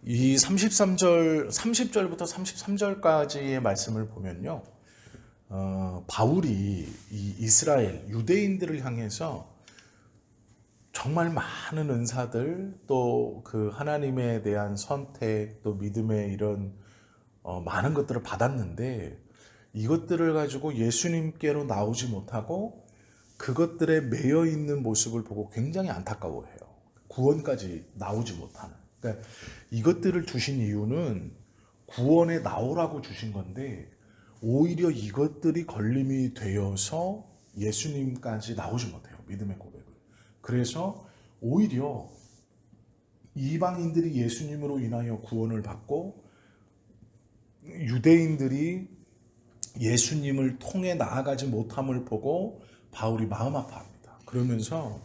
이 33절, 30절부터 33절까지의 말씀을 보면요. 바울이 이 이스라엘, 유대인들을 향해서 정말 많은 은사들, 또 그 하나님에 대한 선택, 또 믿음의 이런 많은 것들을 받았는데 이것들을 가지고 예수님께로 나오지 못하고 그것들에 매여 있는 모습을 보고 굉장히 안타까워해요. 구원까지 나오지 못하는. 그러니까 이것들을 주신 이유는 구원에 나오라고 주신 건데 오히려 이것들이 걸림이 되어서 예수님까지 나오지 못해요. 믿음의 고백을. 그래서 오히려 이방인들이 예수님으로 인하여 구원을 받고 유대인들이 예수님을 통해 나아가지 못함을 보고 바울이 마음 아파합니다. 그러면서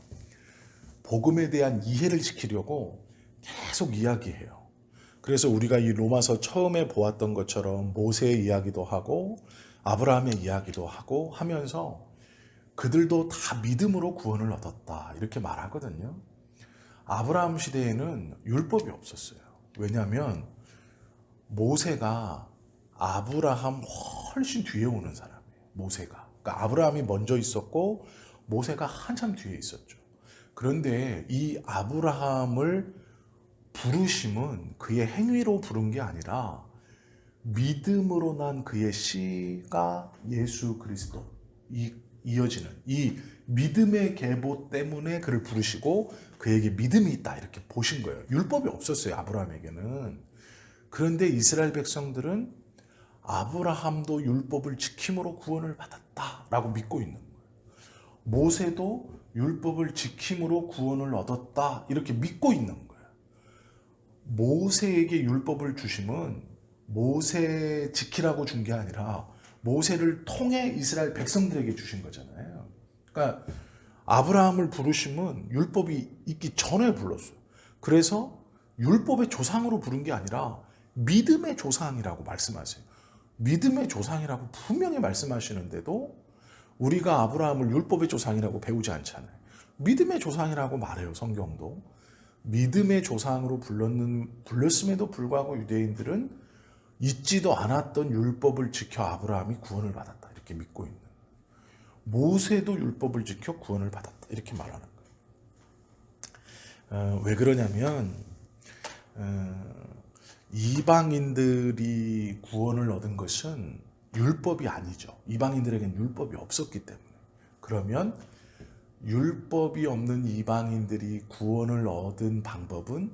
복음에 대한 이해를 시키려고 계속 이야기해요. 그래서 우리가 이 로마서 처음에 보았던 것처럼 모세의 이야기도 하고 아브라함의 이야기도 하고 하면서 그들도 다 믿음으로 구원을 얻었다 이렇게 말하거든요. 아브라함 시대에는 율법이 없었어요. 왜냐하면 모세가 아브라함 훨씬 뒤에 오는 사람이에요. 모세가. 그러니까 아브라함이 먼저 있었고 모세가 한참 뒤에 있었죠. 그런데 이 아브라함을 부르심은 그의 행위로 부른 게 아니라 믿음으로 난 그의 씨가 예수 그리스도 이어지는 이 믿음의 계보 때문에 그를 부르시고 그에게 믿음이 있다 이렇게 보신 거예요. 율법이 없었어요. 아브라함에게는. 그런데 이스라엘 백성들은 아브라함도 율법을 지킴으로 구원을 받았다라고 믿고 있는 거예요. 모세도 율법을 지킴으로 구원을 얻었다 이렇게 믿고 있는 거예요. 모세에게 율법을 주심은 모세 지키라고 준 게 아니라 모세를 통해 이스라엘 백성들에게 주신 거잖아요. 그러니까 아브라함을 부르심은 율법이 있기 전에 불렀어요. 그래서 율법의 조상으로 부른 게 아니라 믿음의 조상이라고 말씀하세요. 믿음의 조상이라고 분명히 말씀하시는데도 우리가 아브라함을 율법의 조상이라고 배우지 않잖아요. 믿음의 조상이라고 말해요, 성경도. 믿음의 조상으로 불렀음에도 불구하고 유대인들은 잊지도 않았던 율법을 지켜 아브라함이 구원을 받았다. 이렇게 믿고 있는 거예요. 모세도 율법을 지켜 구원을 받았다. 이렇게 말하는 거예요. 왜 그러냐면 이방인들이 구원을 얻은 것은 율법이 아니죠. 이방인들에게는 율법이 없었기 때문에. 그러면 율법이 없는 이방인들이 구원을 얻은 방법은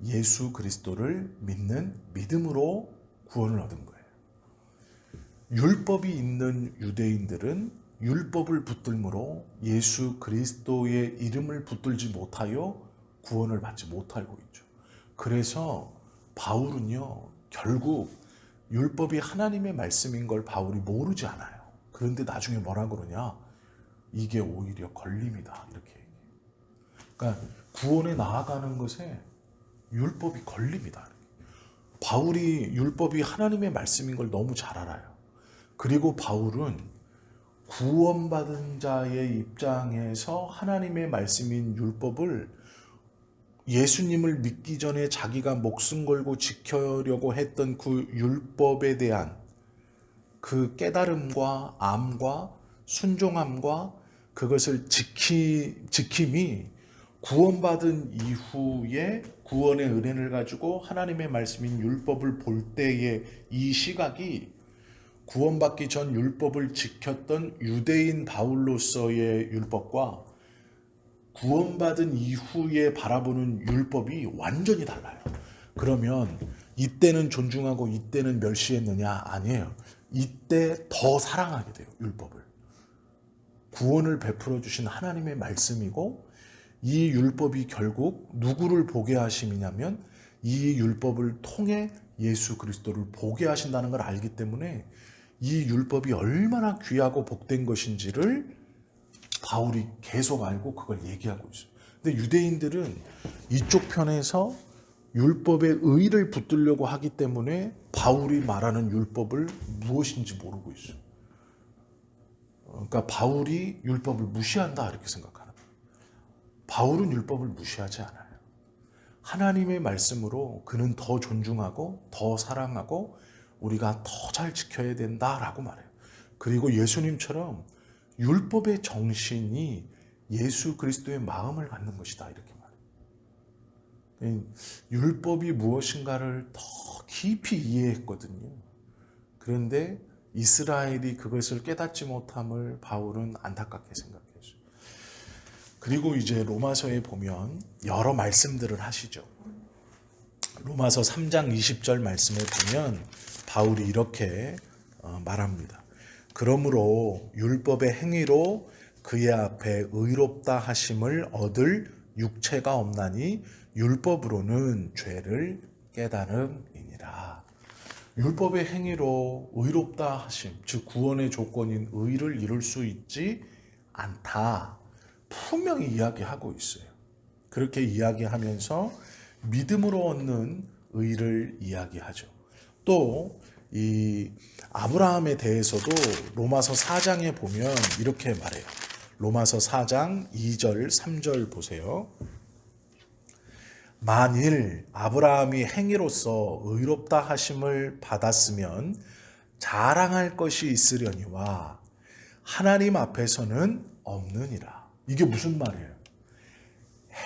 예수 그리스도를 믿는 믿음으로 구원을 얻은 거예요. 율법이 있는 유대인들은 율법을 붙들므로 예수 그리스도의 이름을 붙들지 못하여 구원을 받지 못하고 있죠. 그래서 바울은요, 결국 율법이 하나님의 말씀인 걸 바울이 모르지 않아요. 그런데 나중에 뭐라 그러냐? 이게 오히려 걸림이다. 이렇게 얘기해요. 그러니까 구원에 나아가는 것에 율법이 걸림이다. 바울이 율법이 하나님의 말씀인 걸 너무 잘 알아요. 그리고 바울은 구원받은 자의 입장에서 하나님의 말씀인 율법을 예수님을 믿기 전에 자기가 목숨 걸고 지키려고 했던 그 율법에 대한 그 깨달음과 암과 순종함과 그것을 지킴이 구원받은 이후에 구원의 은혜를 가지고 하나님의 말씀인 율법을 볼 때의 이 시각이 구원받기 전 율법을 지켰던 유대인 바울로서의 율법과 구원받은 이후에 바라보는 율법이 완전히 달라요. 그러면 이때는 존중하고 이때는 멸시했느냐? 아니에요. 이때 더 사랑하게 돼요. 율법을. 구원을 베풀어 주신 하나님의 말씀이고 이 율법이 결국 누구를 보게 하심이냐면 이 율법을 통해 예수 그리스도를 보게 하신다는 걸 알기 때문에 이 율법이 얼마나 귀하고 복된 것인지를 바울이 계속 알고 그걸 얘기하고 있어요. 근데 유대인들은 이쪽 편에서 율법의 의를 붙들려고 하기 때문에 바울이 말하는 율법을 무엇인지 모르고 있어요. 그러니까 바울이 율법을 무시한다 이렇게 생각하는 거예요. 바울은 율법을 무시하지 않아요. 하나님의 말씀으로 그는 더 존중하고 더 사랑하고 우리가 더 잘 지켜야 된다라고 말해요. 그리고 예수님처럼 율법의 정신이 예수 그리스도의 마음을 갖는 것이다 이렇게 말해요. 율법이 무엇인가를 더 깊이 이해했거든요. 그런데 이스라엘이 그것을 깨닫지 못함을 바울은 안타깝게 생각했어요. 그리고 이제 로마서에 보면 여러 말씀들을 하시죠. 로마서 3장 20절 말씀에 보면 바울이 이렇게 말합니다. 그러므로 율법의 행위로 그의 앞에 의롭다 하심을 얻을 육체가 없나니 율법으로는 죄를 깨달음이니라. 율법의 행위로 의롭다 하심, 즉 구원의 조건인 의를 이룰 수 있지 않다. 분명히 이야기하고 있어요. 그렇게 이야기하면서 믿음으로 얻는 의를 이야기하죠. 또 이 아브라함에 대해서도 로마서 4장에 보면 이렇게 말해요. 로마서 4장 2절 3절 보세요. 만일 아브라함이 행위로서 의롭다 하심을 받았으면 자랑할 것이 있으려니와 하나님 앞에서는 없느니라. 이게 무슨 말이에요?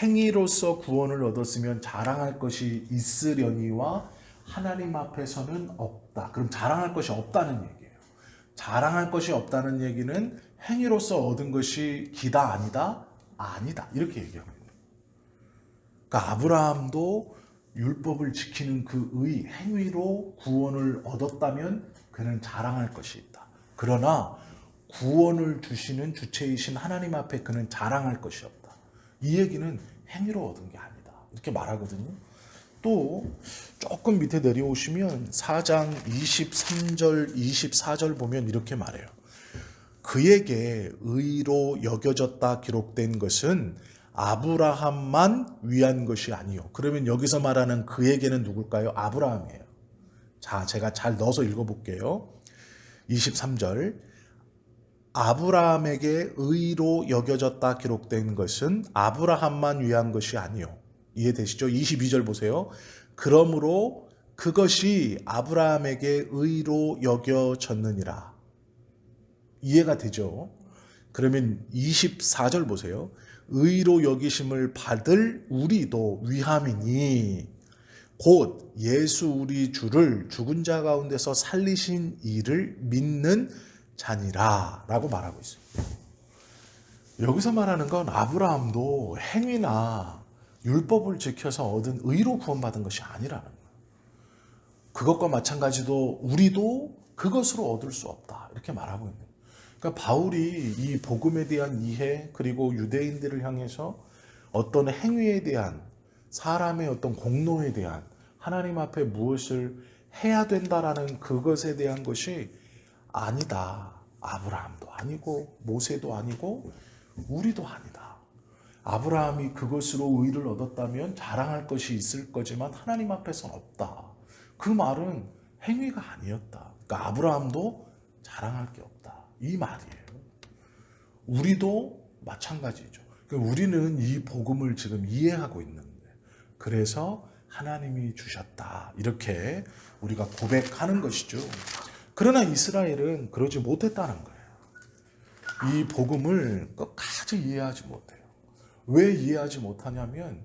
행위로서 구원을 얻었으면 자랑할 것이 있으려니와 하나님 앞에서는 없다. 그럼 자랑할 것이 없다는 얘기예요. 자랑할 것이 없다는 얘기는 행위로서 얻은 것이 기다 아니다? 아니다. 이렇게 얘기합니다. 그러니까 아브라함도 율법을 지키는 그 의, 행위로 구원을 얻었다면 그는 자랑할 것이 있다. 그러나 구원을 주시는 주체이신 하나님 앞에 그는 자랑할 것이 없다. 이 얘기는 행위로 얻은 게 아니다. 이렇게 말하거든요. 또 조금 밑에 내려오시면 4장 23절, 24절 보면 이렇게 말해요. 그에게 의로 여겨졌다 기록된 것은 아브라함만 위한 것이 아니요. 그러면 여기서 말하는 그에게는 누굴까요? 아브라함이에요. 자, 제가 잘 넣어서 읽어볼게요. 23절. 아브라함에게 의로 여겨졌다 기록된 것은 아브라함만 위한 것이 아니요. 이해되시죠? 22절 보세요. 그러므로 그것이 아브라함에게 의로 여겨졌느니라. 이해가 되죠? 그러면 24절 보세요. 의로 여기심을 받을 우리도 위함이니 곧 예수 우리 주를 죽은 자 가운데서 살리신 이를 믿는 자니라 라고 말하고 있어요. 여기서 말하는 건 아브라함도 행위나 율법을 지켜서 얻은 의로 구원받은 것이 아니라는 거예요. 그것과 마찬가지로 우리도 그것으로 얻을 수 없다 이렇게 말하고 있는 거예요. 그러니까 바울이 이 복음에 대한 이해 그리고 유대인들을 향해서 어떤 행위에 대한 사람의 어떤 공로에 대한 하나님 앞에 무엇을 해야 된다라는 그것에 대한 것이 아니다. 아브라함도 아니고 모세도 아니고 우리도 아니다. 아브라함이 그것으로 의를 얻었다면 자랑할 것이 있을 거지만 하나님 앞에서는 없다. 그 말은 행위가 아니었다. 그러니까 아브라함도 자랑할 게 없다. 이 말이에요. 우리도 마찬가지죠. 그러니까 우리는 이 복음을 지금 이해하고 있는 거예요. 그래서 하나님이 주셨다. 이렇게 우리가 고백하는 것이죠. 그러나 이스라엘은 그러지 못했다는 거예요. 이 복음을 끝까지 이해하지 못해요. 왜 이해하지 못하냐면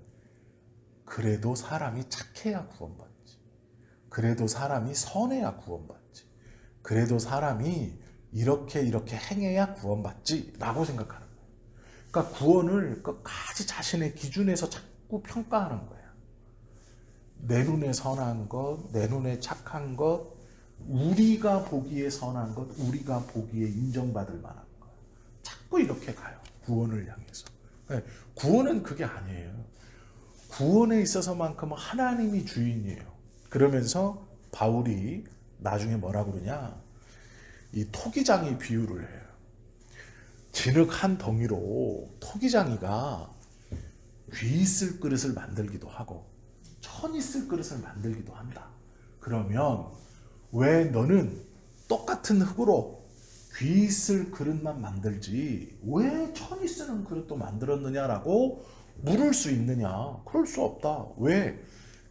그래도 사람이 착해야 구원받지. 그래도 사람이 선해야 구원받지. 그래도 사람이 이렇게 행해야 구원받지 라고 생각하는 거예요. 그러니까 구원을 끝까지 자신의 기준에서 자꾸 평가하는 거예요. 내 눈에 선한 것, 내 눈에 착한 것, 우리가 보기에 선한 것, 우리가 보기에 인정받을 만한 것. 자꾸 이렇게 가요. 구원을 향해서. 구원은 그게 아니에요. 구원에 있어서만큼은 하나님이 주인이에요. 그러면서 바울이 나중에 뭐라 그러냐? 이 토기장이 비유를 해요. 진흙 한 덩이로 토기장이가 귀 있을 그릇을 만들기도 하고 천 있을 그릇을 만들기도 한다. 그러면 왜 너는 똑같은 흙으로 귀 있을 그릇만 만들지 왜 천이 쓰는 그릇도 만들었느냐라고 물을 수 있느냐? 그럴 수 없다. 왜?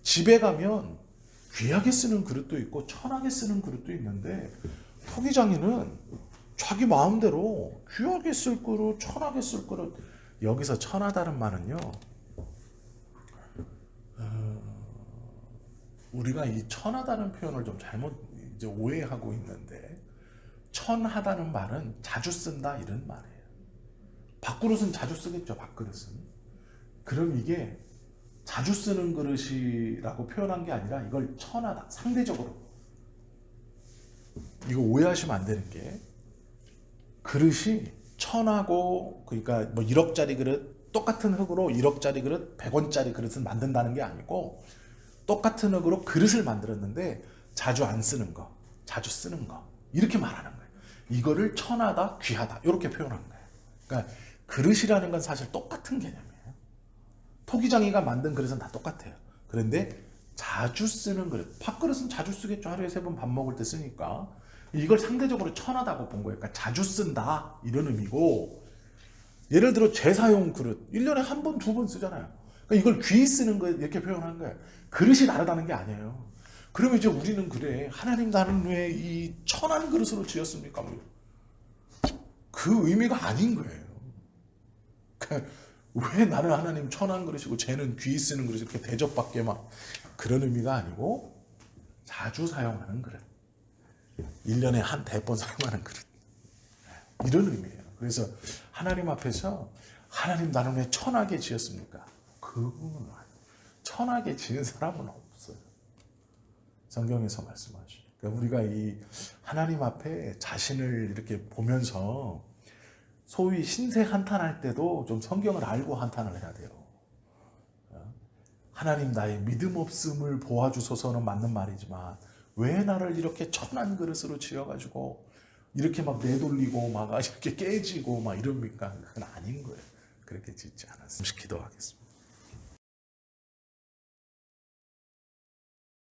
집에 가면 귀하게 쓰는 그릇도 있고 천하게 쓰는 그릇도 있는데 토기장인은 자기 마음대로 귀하게 쓸 그릇, 천하게 쓸 그릇. 여기서 천하다는 말은요. 우리가 이 천하다는 표현을 좀 잘못 이제 오해하고 있는데 천하다는 말은 자주 쓴다 이런 말이에요. 밥그릇은 자주 쓰겠죠. 밥그릇은. 그럼 이게 자주 쓰는 그릇이라고 표현한 게 아니라 이걸 천하다. 상대적으로. 이거 오해하시면 안 되는 게 그릇이 천하고 그러니까 뭐 1억짜리 그릇 똑같은 흙으로 1억짜리 그릇 100원짜리 그릇을 만든다는 게 아니고 똑같은 흙으로 그릇을 만들었는데 자주 안 쓰는 거, 자주 쓰는 거 이렇게 말하는 거예요. 이거를 천하다, 귀하다 이렇게 표현한 거예요. 그러니까 그릇이라는 건 사실 똑같은 개념이에요. 토기장이가 만든 그릇은 다 똑같아요. 그런데 자주 쓰는 그릇, 밥그릇은 자주 쓰겠죠. 하루에 3번 밥 먹을 때 쓰니까. 이걸 상대적으로 천하다고 본 거예요. 그러니까 자주 쓴다 이런 의미고 예를 들어 제사용 그릇 1년에 한 번, 2번 쓰잖아요. 그러니까 이걸 귀히 쓰는 거 이렇게 표현한 거예요. 그릇이 다르다는 게 아니에요. 그러면 이제 우리는 그래 하나님 나는 왜 이 천한 그릇으로 지었습니까? 그 의미가 아닌 거예요. 그러니까 왜 나는 하나님 천한 그릇이고 쟤는 귀히 쓰는 그릇 이렇게 대접받게 막 그런 의미가 아니고 자주 사용하는 그릇 1년에 한 100번 사용하는 그릇 이런 의미예요. 그래서 하나님 앞에서 하나님 나는 왜 천하게 지었습니까? 그건 천하게 지은 사람은 없어요. 성경에서 말씀하시죠. 그러니까 우리가 이 하나님 앞에 자신을 이렇게 보면서 소위 신세 한탄할 때도 좀 성경을 알고 한탄을 해야 돼요. 하나님 나의 믿음 없음을 보아주소서는 맞는 말이지만 왜 나를 이렇게 천한 그릇으로 지어가지고 이렇게 막 내돌리고 막 이렇게 깨지고 막 이럽니까? 그건 아닌 거예요. 그렇게 짓지 않았습니다. 기도하겠습니다.